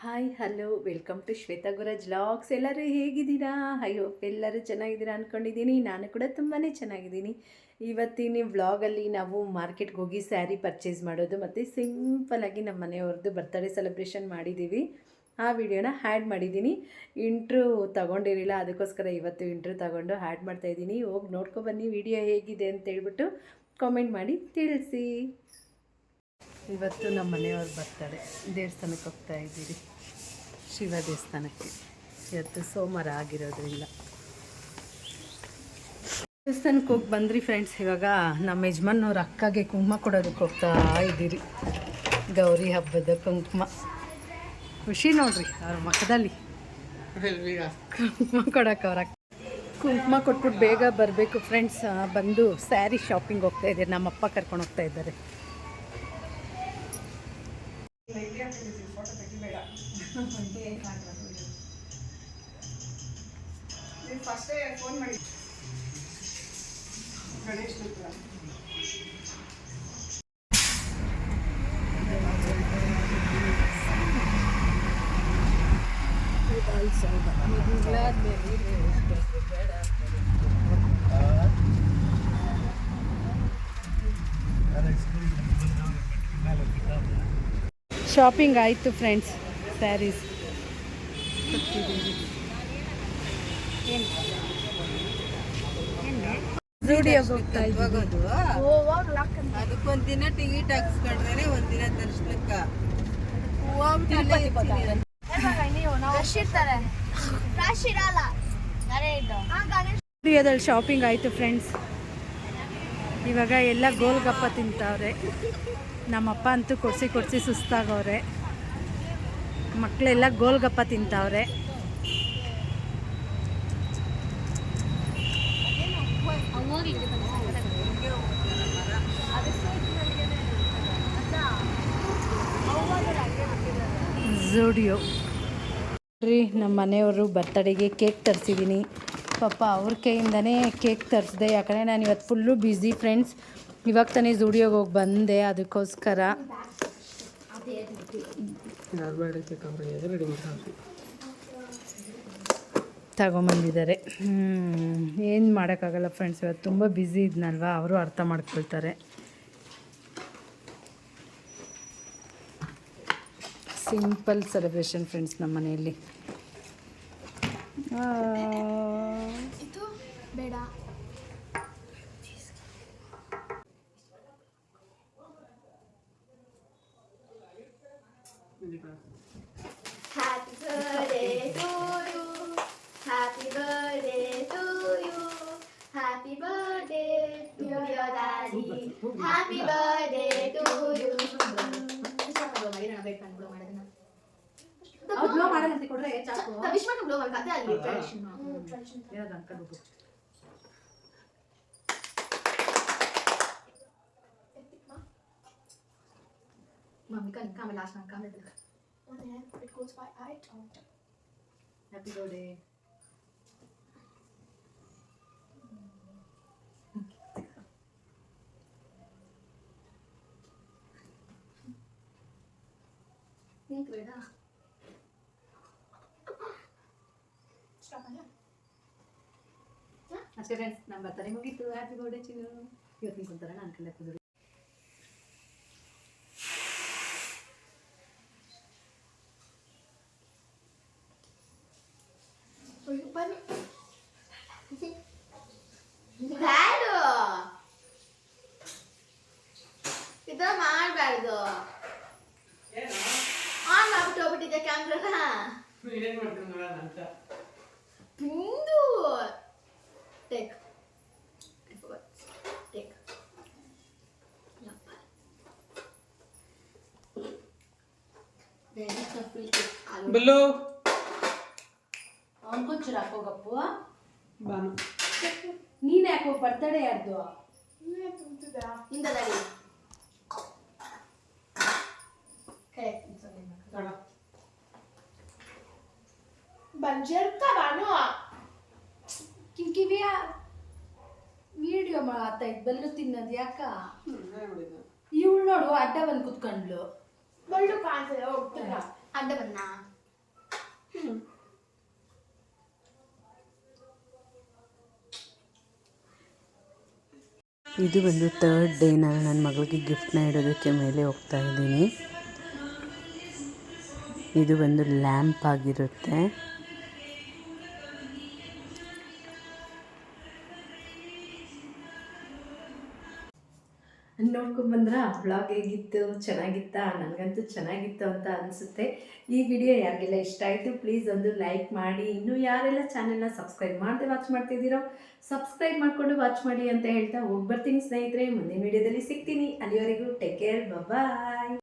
Hi hello welcome to Shwetha Guraj vlogs. ಎಲ್ಲರೂ ಹೇಗಿದ್ದೀರಾ? Hope ಎಲ್ಲರೂ ಚೆನ್ನಾಗಿದ್ದೀರಾ ಅಂದ್ಕೊಂಡಿದ್ದೀನಿ. ನಾನು ಕೂಡ ತುಂಬಾ ಚೆನ್ನಾಗಿದ್ದೀನಿ. ಇವತ್ತಿನ ವ್ಲಾಗಲ್ಲಿ ನಾವು ಮಾರ್ಕೆಟ್ಗೆ ಹೋಗಿ ಸ್ಯಾರಿ ಪರ್ಚೇಸ್ ಮಾಡೋದು ಮತ್ತು ಸಿಂಪಲಾಗಿ ನಮ್ಮ ಮನೆಯವ್ರದ್ದು ಬರ್ತ್ಡೇ ಸೆಲೆಬ್ರೇಷನ್ ಮಾಡಿದ್ದೀವಿ. ಆ ವಿಡಿಯೋನ ಹ್ಯಾಡ್ ಮಾಡಿದ್ದೀನಿ. ಇಂಟ್ರೂ ತೊಗೊಂಡಿರಲಿಲ್ಲ, ಅದಕ್ಕೋಸ್ಕರ ಇವತ್ತು ಇಂಟ್ರೂ ತಗೊಂಡು ಹ್ಯಾಡ್ ಮಾಡ್ತಾಯಿದ್ದೀನಿ. ಹೋಗಿ ನೋಡ್ಕೊಬನ್ನಿ ವಿಡಿಯೋ ಹೇಗಿದೆ ಅಂತೇಳ್ಬಿಟ್ಟು ಕಾಮೆಂಟ್ ಮಾಡಿ ತಿಳಿಸಿ. ಇವತ್ತು ನಮ್ಮ ಮನೆಯವ್ರ ಬರ್ತಾರೆ, ದೇವಸ್ಥಾನಕ್ಕೆ ಹೋಗ್ತಾ ಇದ್ದೀರಿ, ಶಿವ ದೇವಸ್ಥಾನಕ್ಕೆ. ಇವತ್ತು ಸೋಮವಾರ ಆಗಿರೋದ್ರಿಂದ ದೇವಸ್ಥಾನಕ್ಕೆ ಹೋಗಿ ಬಂದ್ರಿ ಫ್ರೆಂಡ್ಸ್. ಇವಾಗ ನಮ್ಮ ಯಜಮಾನವ್ರ ಅಕ್ಕಗೆ ಕುಂಕುಮ ಕೊಡೋದಕ್ಕೆ ಹೋಗ್ತಾ ಇದ್ದೀರಿ. ಗೌರಿ ಹಬ್ಬದ ಕುಂಕುಮ ಖುಷಿ ನೋಡ್ರಿ ಅವ್ರ ಮಖದಲ್ಲಿ. ಕುಂಕುಮ ಕೊಡೋಕೆ ಅವ್ರ ಕುಂಕುಮ ಕೊಟ್ಬಿಟ್ಟು ಬೇಗ ಬರಬೇಕು ಫ್ರೆಂಡ್ಸ್. ಬಂದು ಸ್ಯಾರಿ ಶಾಪಿಂಗ್ ಹೋಗ್ತಾ ಇದ್ದೀರಿ. ನಮ್ಮಪ್ಪ ಕರ್ಕೊಂಡು ಹೋಗ್ತಾ ಇದ್ದಾರೆ. ಫೋನ್ ಮಾಡಿ ಗಣೇಶ್ ಶಾಪಿಂಗ್ ಆಯಿತು ಫ್ರೆಂಡ್ಸ್. ಸ್ಯಾರೀಸ್ ಜೂಡಿಯೋಗೆ ಹೋಗ್ತಾ ಇದ್ದೀವಿ. ಅದಕ್ಕೊಂದಿನ ಟಿಕೆಟ್ ಹಾಕ್ಸ್ಕೊಂಡ್ರೆ ಒಂದಿನ ದರ್ಶನಕ್ಕೆ ಜೂಡಿಯೋದಲ್ಲಿ ಶಾಪಿಂಗ್ ಆಯಿತು ಫ್ರೆಂಡ್ಸ್. ಇವಾಗ ಎಲ್ಲ ಗೋಲ್ಗಪ್ಪ ತಿಂತವ್ರೆ. ನಮ್ಮಪ್ಪ ಅಂತೂ ಕೊಡಿಸಿ ಸುಸ್ತಾಗವ್ರೆ. ಮಕ್ಕಳೆಲ್ಲ ಗೋಲ್ಗಪ್ಪ ತಿಂತವ್ರೆ. ಜೂಡಿಯೋ ರೀ, ನಮ್ಮ ಮನೆಯವರು ಬರ್ತಡೆಗೆ ಕೇಕ್ ತರಿಸಿದ್ದೀನಿ. ಪಾಪ ಅವ್ರ ಕೈಯಿಂದನೇ ಕೇಕ್ ತರಿಸಿದೆ. ಯಾಕಂದರೆ ನಾನು ಇವತ್ತು ಫುಲ್ಲು ಬ್ಯುಸಿ ಫ್ರೆಂಡ್ಸ್. ಇವಾಗ ತಾನೇ ಜೂಡಿಯೋಗೆ ಹೋಗಿ ಬಂದೆ, ಅದಕ್ಕೋಸ್ಕರ ತಗೊಂಬಂದಿದ್ದಾರೆ. ಏನು ಮಾಡೋಕ್ಕಾಗಲ್ಲ ಫ್ರೆಂಡ್ಸ್, ಇವತ್ತು ತುಂಬ ಬ್ಯುಸಿ ಇದ್ನಲ್ವ, ಅವರು ಅರ್ಥ ಮಾಡ್ಕೊಳ್ತಾರೆ. ಸಿಂಪಲ್ ಸೆಲೆಬ್ರೇಷನ್ ಫ್ರೆಂಡ್ಸ್ ನಮ್ಮ ಮನೆಯಲ್ಲಿ. ಬೇಡ Happy birthday to you. Happy birthday to you. Happy birthday to your daddy. Happy birthday to you. ವಿಶ್ವನ ಬ್ಲೋ ಮಾಡ್ಕ ಅದೇ ಅಲ್ಲಿ tradition. Mami kan kamera last na kamera dito. And then it goes by I don't. Happy birthday. Think beda. Stop na. ಅಷ್ಟೇ friends, ನಮ್ಮ birthday ಮುಗೀತು. Happy birthday ಚಿನ್ನು. ಇವತ್ತು ನೀವು ಕುಂತಾರ ನಾನು ಕಲೆ ಕುದುರೆ. ಇದ ಮಾಡಬಾರ್ದು. ಆನ್ ಮಾಡ್ಬಿಟ್ಟು ಹೋಗ್ಬಿಟ್ಟಿದ್ದೆ ಕ್ಯಾಮ್ರಾನ. ತಿಂದು ಟೇಕ್ ಟೇಕ್ ಬಲ್ಲು ಅವನು ಕೊಂಚ ಹಾಕೋಗಪ್ಪು. ನೀನು ಯಾಕೋ ಬರ್ತಡೇ ಯಾರ್ದು ಇಂದ ದಾಡಿ ಬಂಜರ್ಕ ಬಾನು ಕಿವಿಯ ವಿಡಿಯೋ ಮಾಡ್ತಾ ಇದ್ದು ಬಲ್ಲು ತಿನ್ನೋದು ಯಾಕ? ಇವಳು ನೋಡು ಅಡ್ಡ ಬಂದು ಕುತ್ಕೊಂಡ್ಲು. ಬಳ್ಳು ಕಾಣ್ತದೆ ಹೋಗ್ತಿಲ್ಲ. ಅಡ್ಡ ಬನ್ನ. ಇದು ಬಂದು ಥರ್ಡ್ ಡೇ. ನಾನು ನನ್ನ ಮಗಳಿಗೆ ಗಿಫ್ಟ್ನ ಇಡೋದಕ್ಕೆ ಮೇಲೆ ಹೋಗ್ತಾ ಇದ್ದೀನಿ. ಇದು ಬಂದು ಲ್ಯಾಂಪ್ ಆಗಿರುತ್ತೆ. ನೋಡ್ಕೊಂಬಂದ್ರೆ ಬ್ಲಾಗ್ ಹೇಗಿತ್ತು, ಚೆನ್ನಾಗಿತ್ತಾ? ನನಗಂತೂ ಚೆನ್ನಾಗಿತ್ತು ಅಂತ ಅನಿಸುತ್ತೆ. ಈ ವಿಡಿಯೋ ಯಾರಿಗೆಲ್ಲ ಇಷ್ಟ ಆಯಿತು ಪ್ಲೀಸ್ ಒಂದು ಲೈಕ್ ಮಾಡಿ. ಇನ್ನೂ ಯಾರೆಲ್ಲ ಚಾನೆಲ್ನ ಸಬ್ಸ್ಕ್ರೈಬ್ ಮಾಡದೆ ವಾಚ್ ಮಾಡ್ತಿದ್ದೀರೋ ಸಬ್ಸ್ಕ್ರೈಬ್ ಮಾಡಿಕೊಂಡು ವಾಚ್ ಮಾಡಿ ಅಂತ ಹೇಳ್ತಾ ಹೋಗಿ ಬರ್ತೀನಿ ಸ್ನೇಹಿತರೆ. ಮುಂದಿನ ವಿಡಿಯೋದಲ್ಲಿ ಸಿಗ್ತೀನಿ. ಅಲ್ಲಿವರೆಗೂ ಟೇಕ್ ಕೇರ್, ಬಾಯ್.